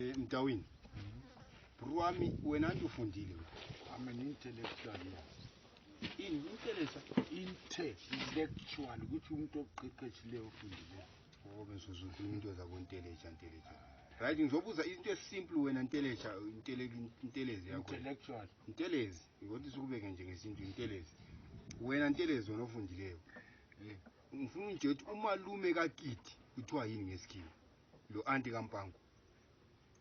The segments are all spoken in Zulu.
Mtawini, Bruami, wena ufundile. I'm an intellectual. Intellectual Ukuthi umuntu oqeqeshileyo ufundile. Bengizokhuluma into zakho-intellectual. Right, ngizobuza into esimple wena intelezi yakho. Intellectual. Intelezi, ngokuthi sikubeke njengesintu intelezi. Wena intelezi wena ofundileyo. Ngifuna nje ukuthi umalume kaKiti kuthiwa yini ngesikhiwa? Lo anti kaMpango.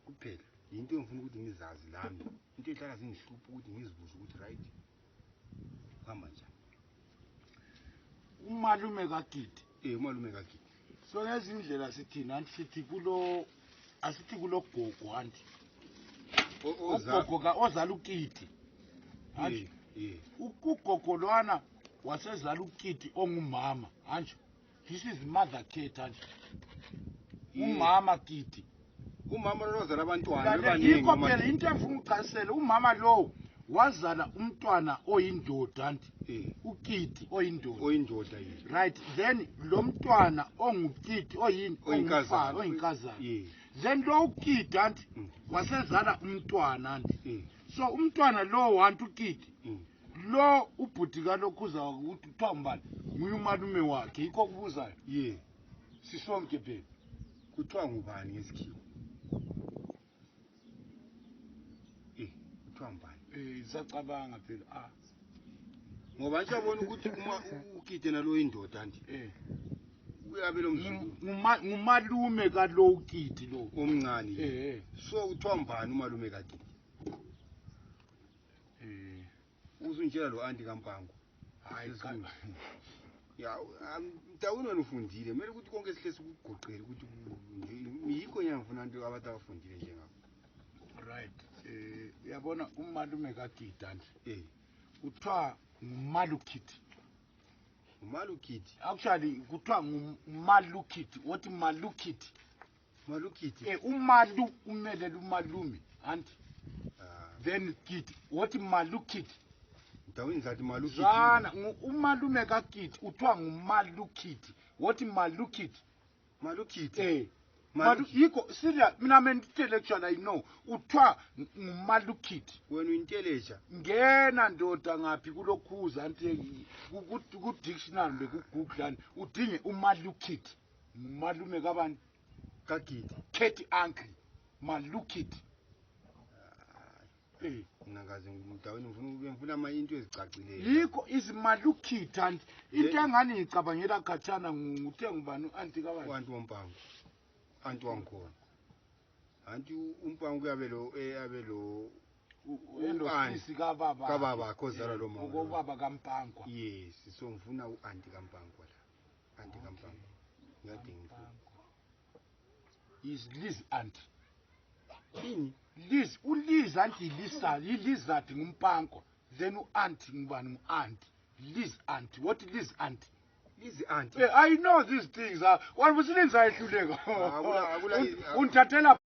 Kuphela into engifuna ukuthi ngizazi lami. Into ehlala zingihlupha ukuthi ngizibuze ukuthi right. Hamba njani? Umalume kaKiti. Umalume kaKiti. So ngezindlela sithina sithi asithi kulo gogo anti. Ugogo ozala uKiti. Anti. Ugogo lwana wasezala uKiti ongumama anti. This is mother Kate anti. Umama Kiti. Umama lo wazala abantwana abaningi. Yikho phela into engifuna ukuchasisela umama lo wazala umntwana oyindoda anti. uKiti oyindoda. Oyindoda yini. Right, then lo mntwana onguKiti oyinkazi. Then lo uKiti anti wasezala umntwana anti. So umntwana lo wantu uKiti. Lo ubhuti kalokhuza ukuthi kuthiwa mbani nguye umalume wakhe yikho kubuzayo. Sisonke phela. Kuthiwa ngubani ngesikhiwo? Kuthiwa mbani? Isacabanga phela. Ngoba nje yabona ukuthi uma uKiti nalo indoda anti. Uyabe lo mzukulu. Ngumalume kalo uKiti lo. Omncane. So kuthiwa mbani umalume kaKiti? Uzunjela lo anti kaMpango. Hayi cha. Ya, Mtawini wena ufundile. Kumele ukuthi konke sihle sikugoqele ukuthi yikho ngiyafuna into abantu abafundile njengabo. Right. Uyabona umalume kaKiti anti. Kuthiwa ngumalukiti. Umalukiti. Actually kuthiwa ngumalukiti. What malukiti? Malukiti. Umalu umelela umalume anti. Then Kiti. What malukiti? Mtawini zathi malukiti. Zana umalume kaKiti uthiwa ngumalukiti. What malukiti? Malukiti. Yiko serious mina intellectual I know uthiwa ngumalukiti. Wena uintellectual. Ngena ndoda ngaphi kulokhuza anti ku dictionary bekugoogle udinge umalukiti. Umalume kabani? kaKiti. Kate uncle malukiti. Nakaze Mtawini ngifuna ama into ezicacileyo. Yikho izimalukiti anti into engani ngicabangela khatshana nguthe ngubani anti kabani? Wantu woMpango. Anti wangikhona. Anti uMpango uyabe lo endosisi kababa kozala lo mama. Ukobaba kaMpango. Yes, so ngifuna uanti kaMpango la. Anti kaMpango. Ngiyadinga. Is Liz anti. Yini? Liz, uLiz anti Lizard ngumpango. Then uanti ngubani nguanti. Liz anti. What Liz anti? Liz anti. I know these things. What was it inside you? Untatela